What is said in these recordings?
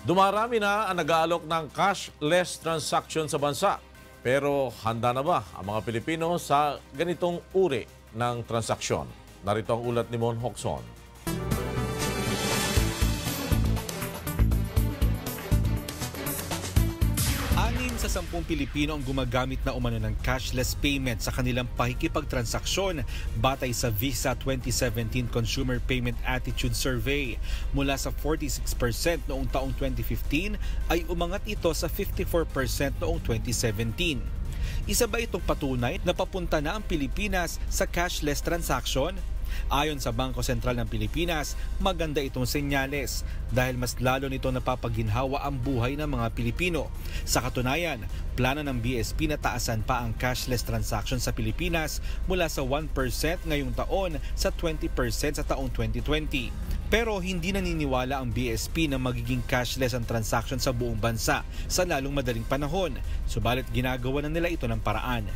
Dumarami na ang nag-aalok ng cashless transaction sa bansa. Pero handa na ba ang mga Pilipino sa ganitong uri ng transaksyon? Narito ang ulat ni Mon Hocson. Sa 10 Pilipino ang gumagamit na umano ng cashless payment sa kanilang pakikipagtransaksyon batay sa Visa 2017 Consumer Payment Attitude Survey. Mula sa 46% noong taong 2015 ay umangat ito sa 54% noong 2017. Isa ba itong patunay na papunta na ang Pilipinas sa cashless transaction? Ayon sa Bangko Sentral ng Pilipinas, maganda itong senyales dahil mas lalo nito napapaginhawa ang buhay ng mga Pilipino. Sa katunayan, plano ng BSP na taasan pa ang cashless transaction sa Pilipinas mula sa 1% ngayong taon sa 20% sa taong 2020. Pero hindi naniniwala ang BSP na magiging cashless ang transaction sa buong bansa sa lalong madaling panahon. Subalit ginagawa na nila ito ng paraan.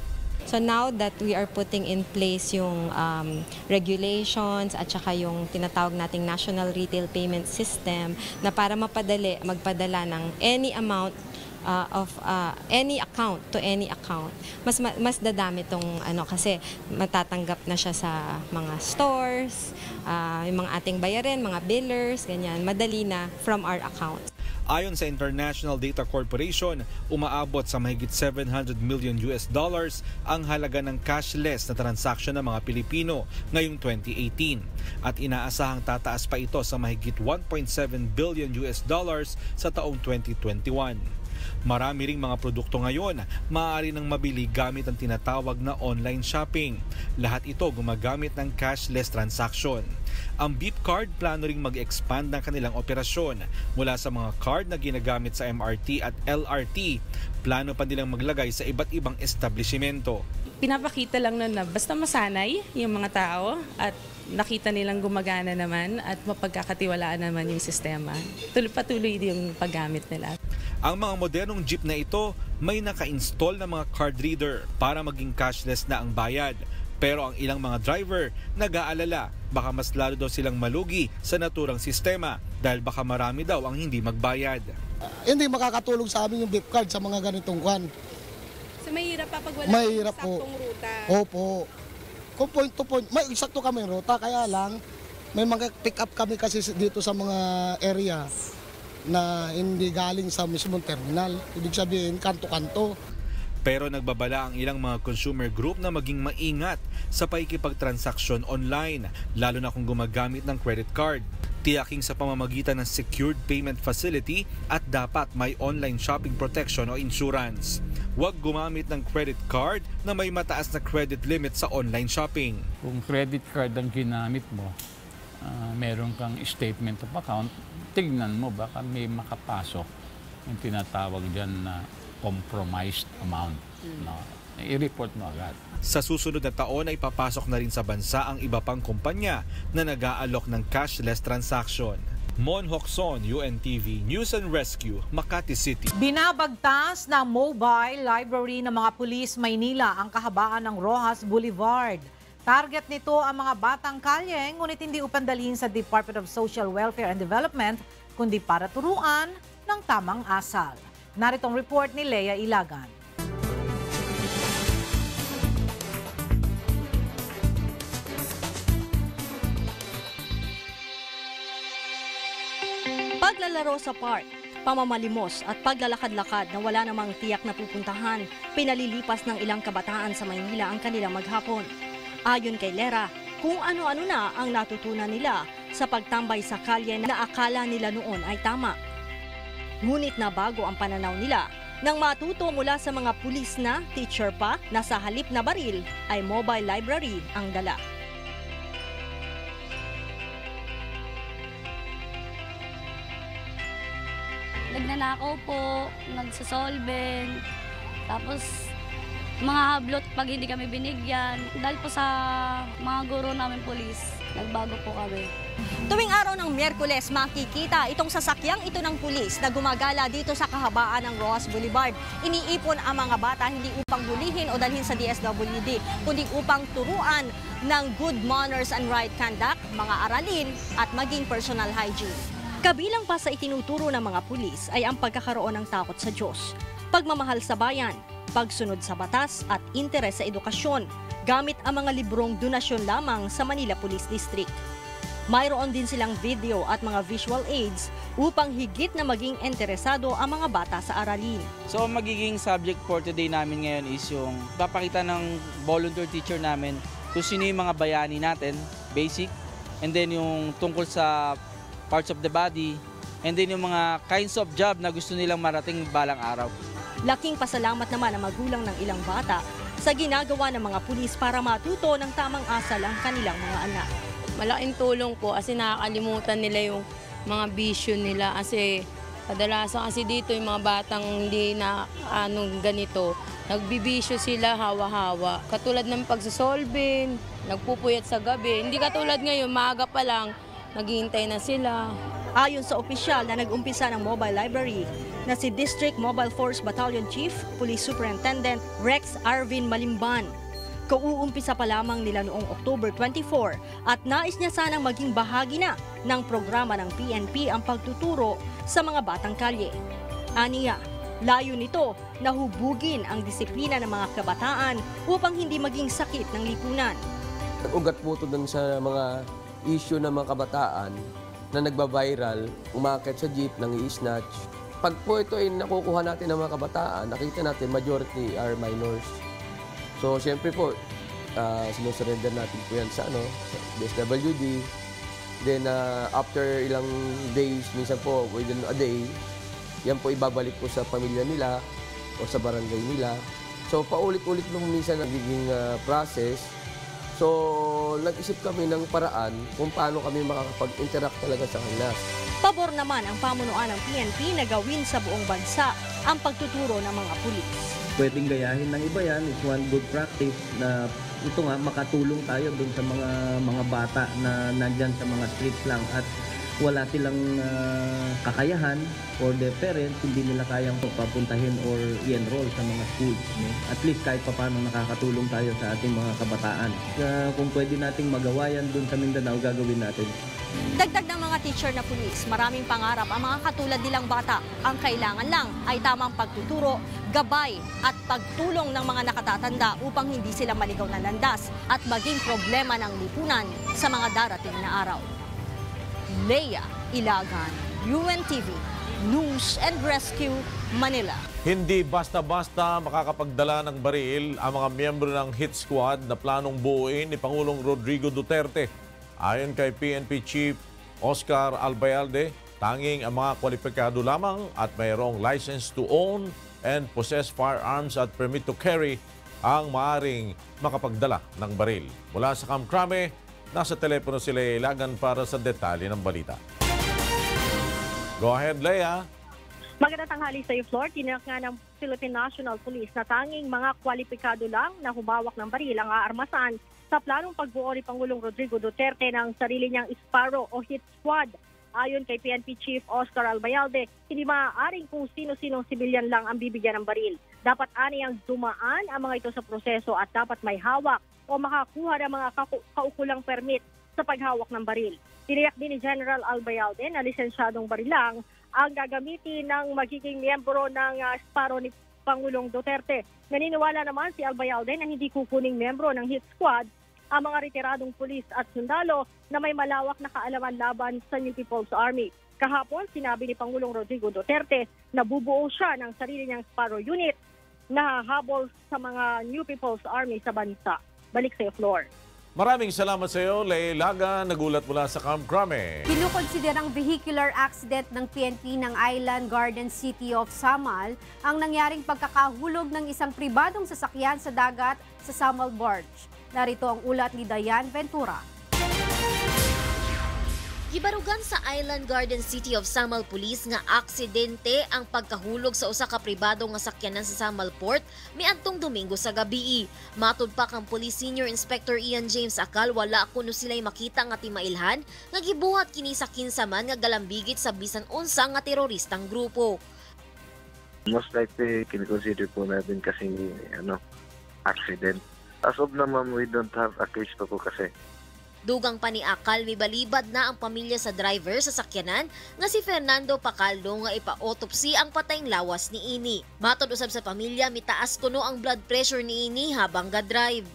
So now that we are putting in place yung regulations at saka yung tinatawag nating National Retail Payment System na para mapadali magpadala ng any amount of any account to any account, mas dadami tong kasi matatanggap na siya sa mga stores, yung mga ating bayarin, mga billers, ganyan, madali na from our account. Ayon sa International Data Corporation, umaabot sa mahigit $700 million ang halaga ng cashless na transaction ng mga Pilipino ngayong 2018 at inaasahang tataas pa ito sa mahigit $1.7 billion sa taong 2021. Marami ring mga produkto ngayon maaari nang mabili gamit ang tinatawag na online shopping. Lahat ito gumagamit ng cashless transaction. Ang Beep Card plano ring mag-expand ng kanilang operasyon mula sa mga card na ginagamit sa MRT at LRT. Plano pa nilang maglagay sa iba't ibang establishmento. Pinapakita lang na basta masanay yung mga tao at nakita nilang gumagana naman at mapagkakatiwalaan naman yung sistema. Patuloy yung paggamit nila. Ang mga modernong jeep na ito may naka-install na mga card reader para maging cashless na ang bayad. Pero ang ilang mga driver nag-aalala baka mas lalo daw silang malugi sa naturang sistema dahil baka marami daw ang hindi magbayad. Hindi makakatulong sa amin yung Beep Card sa mga ganitong kwan. So mahirap pa pag wala saktong ruta? Opo. Kung point to point, may eksakto kami ruta, kaya lang may mga pick up kami kasi dito sa mga area na hindi galing sa mismong terminal. Ibig sabihin, kanto-kanto. Pero nagbabala ang ilang mga consumer group na maging maingat sa pakikipagtransaksyon online, lalo na kung gumagamit ng credit card. Tiyaking sa pamamagitan ng secured payment facility at dapat may online shopping protection o insurance. Huwag gumamit ng credit card na may mataas na credit limit sa online shopping. Kung credit card ang ginamit mo, meron kang statement of account, tignan mo baka may makapasok yung tinatawag dyan na compromised amount. I-report mo agad. Sa susunod na taon ay papasok na rin sa bansa ang iba pang kumpanya na nag-aalok ng cashless transaction. Mon Hocson, UNTV News and Rescue, Makati City. Binabagtas ng mobile library ng mga pulis Maynila ang kahabaan ng Rojas Boulevard. Target nito ang mga batang kalye, ngunit hindi upandalhin sa Department of Social Welfare and Development, kundi para turuan ng tamang asal. Naritong report ni Lea Ilagan. Paglalaro sa park, pamamalimos at paglalakad-lakad na wala namang tiyak na pupuntahan, pinalilipas ng ilang kabataan sa Maynila ang kanilang maghapon. Ayon kay Lera, kung ano-ano na ang natutunan nila sa pagtambay sa kalye na akala nila noon ay tama. Ngunit na bago ang pananaw nila nang matuto mula sa mga pulis na teacher pa na sa halip na baril ay mobile library ang dala. Nagnanakaw po, nagsasolvent, tapos mga hablot pag hindi kami binigyan. Dahil po sa mga guro namin pulis, nagbago po kami. Tuwing araw ng Miyerkules, makikita itong sasakyang ito ng pulis na gumagala dito sa kahabaan ng Rojas Boulevard. Iniipon ang mga bata hindi upang bulihin o dalhin sa DSWD, kundi upang turuan ng good manners and right conduct, mga aralin at maging personal hygiene. Kabilang pa sa itinuturo ng mga pulis ay ang pagkakaroon ng takot sa Diyos, pagmamahal sa bayan, pagsunod sa batas at interes sa edukasyon gamit ang mga librong donasyon lamang sa Manila Police District. Mayroon din silang video at mga visual aids upang higit na maging interesado ang mga bata sa aralin. So magiging subject for today namin ngayon is yung papakita ng volunteer teacher namin kung sino yung mga bayani natin, basic, and then yung tungkol sa parts of the body, and then yung mga kinds of job na gusto nilang marating balang araw. Laking pasalamat naman ang magulang ng ilang bata sa ginagawa ng mga pulis para matuto ng tamang asal ang kanilang mga anak. Malaking tulong po kasi nakakalimutan nila yung mga bisyo nila kasi kadalasan kasi dito yung mga batang hindi na ganito, nagbibisyo sila hawa-hawa. Katulad ng pagsasolving, nagpupuyat sa gabi. Hindi katulad ngayon, maaga pa lang, naghihintay na sila. Ayon sa opisyal na nag-umpisa ng mobile library na si District Mobile Force Battalion Chief, Police Superintendent Rex Arvin Malimban. Kauumpisa pa lamang nila noong October 24 at nais niya sanang maging bahagi na ng programa ng PNP ang pagtuturo sa mga batang kalye. Aniya, layo nito na hubugin ang disiplina ng mga kabataan upang hindi maging sakit ng lipunan. Ugat po ito dun sa mga issue ng mga kabataan na nagba-viral, umakit sa jeep, nang-i-snatch. Pag po ito ay nakukuha natin ng mga kabataan, nakita natin majority are minors. So, siyempre po, sinusurrender natin po yan sa DSWD. Then, after ilang days, minsan po, within a day, yan po ibabalik po sa pamilya nila o sa barangay nila. So, paulit-ulit po minsan nagiging process. So, nag-isip kami ng paraan kung paano kami makakapag-interact talaga sa kanila. Pabor naman ang pamunuan ng PNP na gawin sa buong bansa ang pagtuturo ng mga pulis. Pwedeng gayahin ng iba yan, is one good practice na ito nga makatulong tayo dun sa mga bata na nandyan sa mga streets lang at wala silang kakayahan or their parents hindi nila kayang papuntahin or i-enroll sa mga schools. No? At least kahit paano nakakatulong tayo sa ating mga kabataan. Kung pwede nating magawa yan dun sa Mindanao, gagawin natin. Dagdag ng mga teacher na pulis, maraming pangarap ang mga katulad nilang bata. Ang kailangan lang ay tamang pagtuturo, gabay at pagtulong ng mga nakatatanda upang hindi sila maligaw na landas at maging problema ng lipunan sa mga darating na araw. Leia Ilagan, UNTV, News and Rescue, Manila. Hindi basta-basta makakapagdala ng baril ang mga miyembro ng hit squad na planong buuin ni Pangulong Rodrigo Duterte. Ayon kay PNP Chief Oscar Albayalde, tanging ang mga kwalipikado lamang at mayroong license to own and possess firearms at permit to carry ang maaring makapagdala ng baril. Mula sa Camp Crame, nasa telepono si Leia Ilagan para sa detalye ng balita. Go ahead, Leia. Magandang tanghali sa iyo, Flor. Tiniyak nga ng Philippine National Police na tanging mga kwalipikado lang na humawak ng baril ang aarmasan sa planong pagbuo ni Pangulong Rodrigo Duterte ng sarili niyang Sparrow o hit squad. Ayon kay PNP Chief Oscar Albayalde, hindi maaaring kung sino-sinong sibilyan lang ang bibigyan ng baril. Dapat aniyang dumaan ang mga ito sa proseso at dapat may hawak o makakuha ng mga kaukulang permit sa paghawak ng baril. Tiniyak din ni General Albayalde na lisensyadong barilang ang gagamitin ng magiging miyembro ng Sparrow ni Pangulong Duterte. Naniniwala naman si Albayalde na hindi kukuning miyembro ng hit squad ang mga retiradong pulis at sundalo na may malawak na kaalaman laban sa New People's Army. Kahapon, sinabi ni Pangulong Rodrigo Duterte na bubuo siya ng sarili niyang Sparrow unit na hahabol sa mga New People's Army sa bansa. Balik sa iyo, Flor. Maraming salamat sa iyo, Leia Ilagan, nagulat mula sa Camp Crame. Kinukonsiderang vehicular accident ng PNP ng Island Garden City of Samal ang nangyaring pagkakahulog ng isang pribadong sasakyan sa dagat sa Samal Barge. Narito ang ulat ni Diane Ventura. Gibarugan sa Island Garden City of Samal Police nga aksidente ang pagkahulog sa usa ka pribado nga sakyanan sa Samal Port miadtong Domingo sa gabi. Matud pa kang Police Senior Inspector Ian James Akal, wala kuno sila'y makita nga timailhan nga gibuhat kini sa kinsaman nga galambigit sa bisan unsa nga teroristang grupo. Most likely kini-consider po natin kasi accident. As of now, ma'am, we don't have a case pa po kasi Dugang paniakal mibalibad na ang pamilya sa driver sa sakyanan nga si Fernando Pacaldo nga ipa-autopsy ang patayng lawas ni ini. Matod usab sa pamilya, mitaas kuno ang blood pressure ni ini habang ga-drive.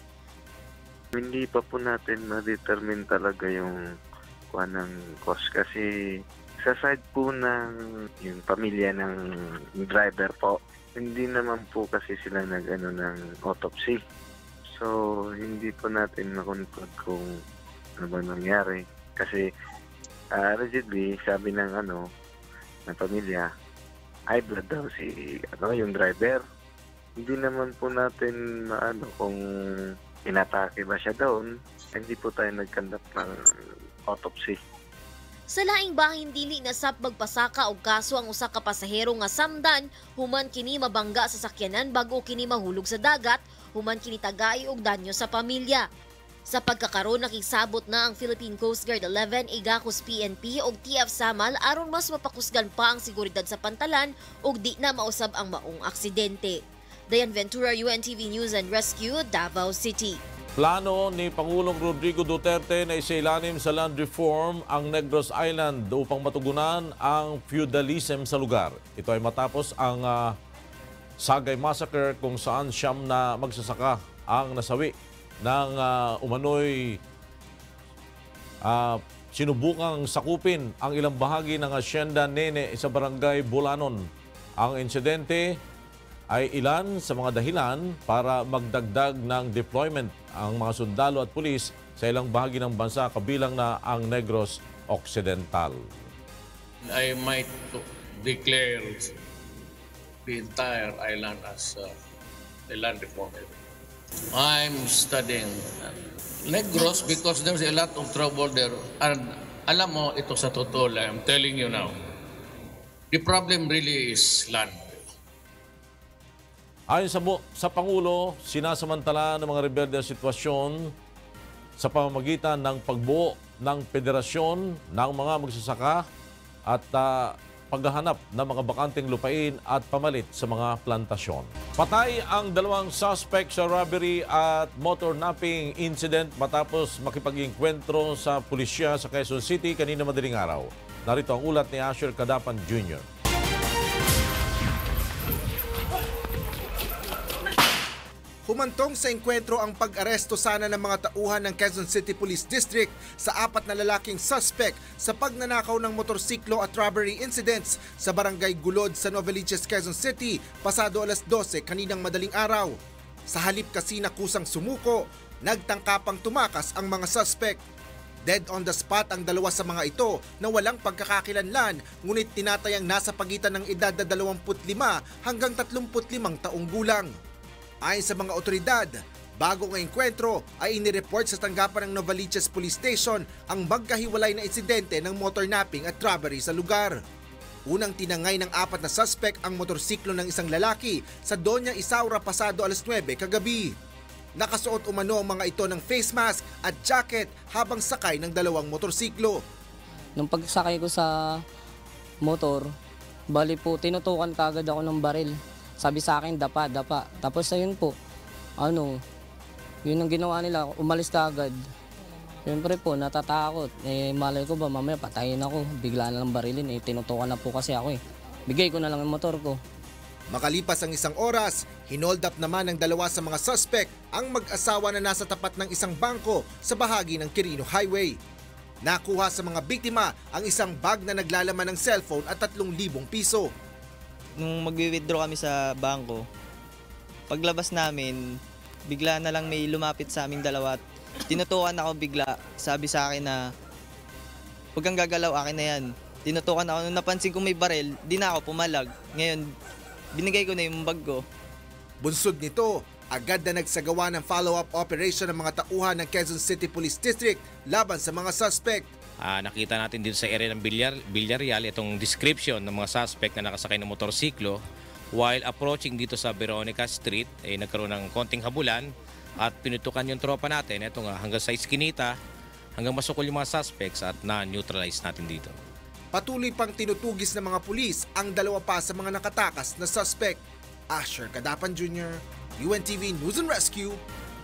Hindi pa po natin ma-determine talaga yung ng cause kasi sa side po ng yung pamilya ng driver po, hindi naman po kasi sila ng autopsy. So, hindi po natin makontrol kung ano ba nangyari. Kasi, allegedly, sabi ng pamilya, high blood daw yung driver. Hindi naman po natin kung inatake ba siya doon. Hindi po tayo nag-conduct ng autopsy. Sa laing bahin dili nasap magpasaka og kaso ang usa ka pasahero nga samdan human kini mabangga sa sakyanan bago kini mahulog sa dagat, human kini tagay og danyo sa pamilya. Sa pagkakaroon nakisabot na ang Philippine Coast Guard 11, Igacos PNP ug TF Samal aron mas mapakusgan pa ang seguridad sa pantalan ug di na mausab ang maong aksidente. Dayan Ventura, UNTV News and Rescue, Davao City. Plano ni Pangulong Rodrigo Duterte na isailalim sa land reform ang Negros Island upang matugunan ang feudalism sa lugar. Ito ay matapos ang Sagay Massacre kung saan siyam na magsasaka ang nasawi ng umano'y sinubukang sakupin ang ilang bahagi ng Hacienda Nene sa barangay Bulanon. Ang insidente ay ilan sa mga dahilan para magdagdag ng deployment ang mga sundalo at pulis sa ilang bahagi ng bansa kabilang na ang Negros Occidental. I might declare the entire island as a land reform area. I'm studying Negros because there's a lot of trouble there. And alam mo, ito sa totoo lang, I'm telling you now, the problem really is land. Ayon sa Pangulo, sinasamantala ng mga rebelde ang sitwasyon sa pamamagitan ng pagbuo ng federasyon ng mga magsasaka at paghahanap ng mga bakanteng lupain at pamalit sa mga plantasyon. Patay ang dalawang suspect sa robbery at motor napping incident matapos makipag-inkwentro sa pulisya sa Quezon City kanina madaling araw. Narito ang ulat ni Asher Cadapan Jr. Humantong sa engkwentro ang pag-aresto sana ng mga tauhan ng Quezon City Police District sa 4 na lalaking suspect sa pagnanakaw ng motorsiklo at robbery incidents sa Barangay Gulod sa Novaliches, Quezon City pasado alas 12 kaninang madaling araw. Sa halip kasi na kusang sumuko, nagtangkapang tumakas ang mga suspect. Dead on the spot ang dalawa sa mga ito na walang pagkakakilanlan ngunit tinatayang nasa pagitan ng edad na 25 hanggang 35 taong gulang. Ayon sa mga otoridad, bago ang engkwentro ay inireport sa tanggapan ng Novaliches Police Station ang magkahiwalay na insidente ng motor napping at robbery sa lugar. Unang tinangay ng 4 na suspect ang motorsiklo ng isang lalaki sa Doña Isaura pasado alas 9 kagabi. Nakasuot umano ang mga ito ng face mask at jacket habang sakay ng dalawang motorsiklo. Nung pagsakay ko sa motor, bali po tinutukan kagad ako ng baril. Sabi sa akin, dapa. Tapos ayun po, yun ang ginawa nila, umalis ka agad. Siyempre po, natatakot. Malay ko ba, mamaya patayin ako. Bigla na lang barilin, tinutukan na po kasi ako . Bigay ko na lang ang motor ko. Makalipas ang isang oras, hinold up naman ng dalawa sa mga suspect ang mag-asawa na nasa tapat ng isang bangko sa bahagi ng Quirino Highway. Nakuha sa mga biktima ang isang bag na naglalaman ng cellphone at 3,000 piso. Nung mag-withdraw kami sa bangko, paglabas namin, bigla na lang may lumapit sa aming dalawa at tinutukan ako bigla. Sabi sa akin na, huwag kang gagalaw, akin na yan. Tinutukan ako, nung napansin ko may baril, di na ako pumalag. Ngayon, binigay ko na yung bag ko. Bunsod nito, agad na nagsagawa ng follow-up operation ng mga tauhan ng Quezon City Police District laban sa mga suspect. Nakita natin dito sa area ng Villarreal itong description ng mga suspect na nakasakay ng motorsiklo. While approaching dito sa Veronica Street, nagkaroon ng konting habulan at pinutukan yung tropa natin. Ito nga, hanggang sa iskinita, hanggang masukol yung mga suspects at na-neutralize natin dito. Patuloy pang tinutugis ng mga pulis ang 2 pa sa mga nakatakas na suspect. Asher Cadapan Jr., UNTV News and Rescue,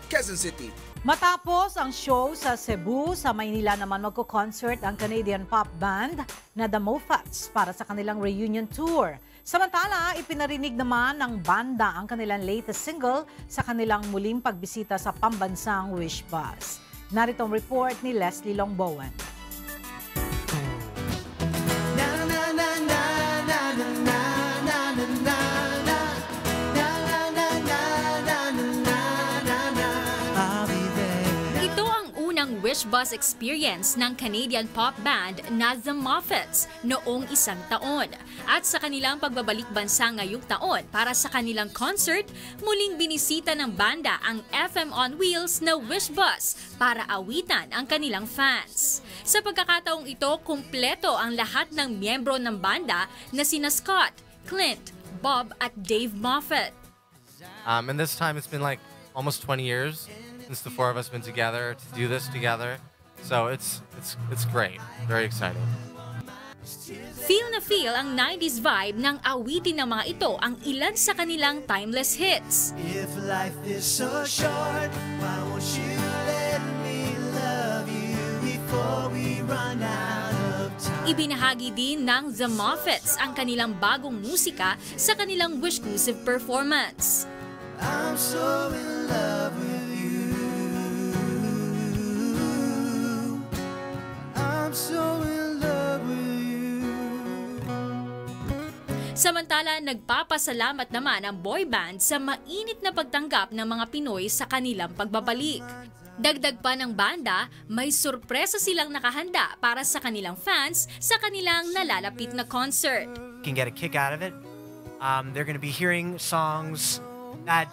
Quezon City. Matapos ang show sa Cebu, sa Maynila naman magko-concert ang Canadian pop band na The Moffats para sa kanilang reunion tour. Samantala, ipinarinig naman ng banda ang kanilang latest single sa kanilang muling pagbisita sa pambansang Wish Bus. Narito ang report ni Leslie Longbowen. Wish Bus experience ng Canadian pop band na The Moffats noong 1 taon. At sa kanilang pagbabalik bansa ngayong taon para sa kanilang concert, muling binisita ng banda ang FM on Wheels na Wish Bus para awitan ang kanilang fans. Sa pagkakataong ito, kumpleto ang lahat ng miyembro ng banda na sina Scott, Clint, Bob at Dave Moffat. And this time it's been like almost 20 years since the four of us been together to do this together. So it's great. Very exciting. Feel na feel ang 90s vibe ng awitin ng mga ito ang ilan sa kanilang timeless hits. If life is so short, why won't you let me love you before we run out of time? Ibinahagi din ng The Moffats ang kanilang bagong musika sa kanilang Wishclusive performance. I'm so in love with so in love with you. Samantala, nagpapasalamat naman ang boy band sa mainit na pagtanggap ng mga Pinoy sa kanilang pagbabalik. Dagdag pa ng banda, may sorpresa silang nakahanda para sa kanilang fans sa kanilang nalalapit na concert. You can get a kick out of it. They're going to be hearing songs that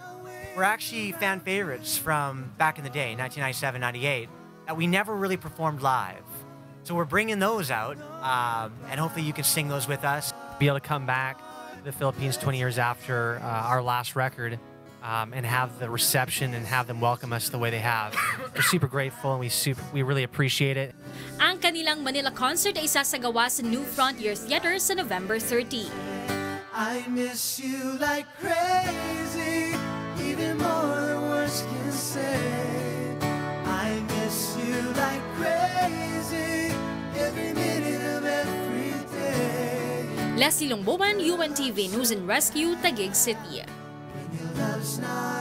were actually fan favorites from back in the day, 1997-98, that we never really performed live. So we're bringing those out, and hopefully you can sing those with us. Be able to come back to the Philippines 20 years after our last record and have the reception and have them welcome us the way they have. We're super grateful and we really appreciate it. Ang kanilang Manila concert ay isasagawa sa New Frontier Theater sa November 30. I miss you like crazy, even more than words can say. I miss you like crazy, every minute of every day. Leslie Longbowen, UNTV News and Rescue, Taguig City. When your love's not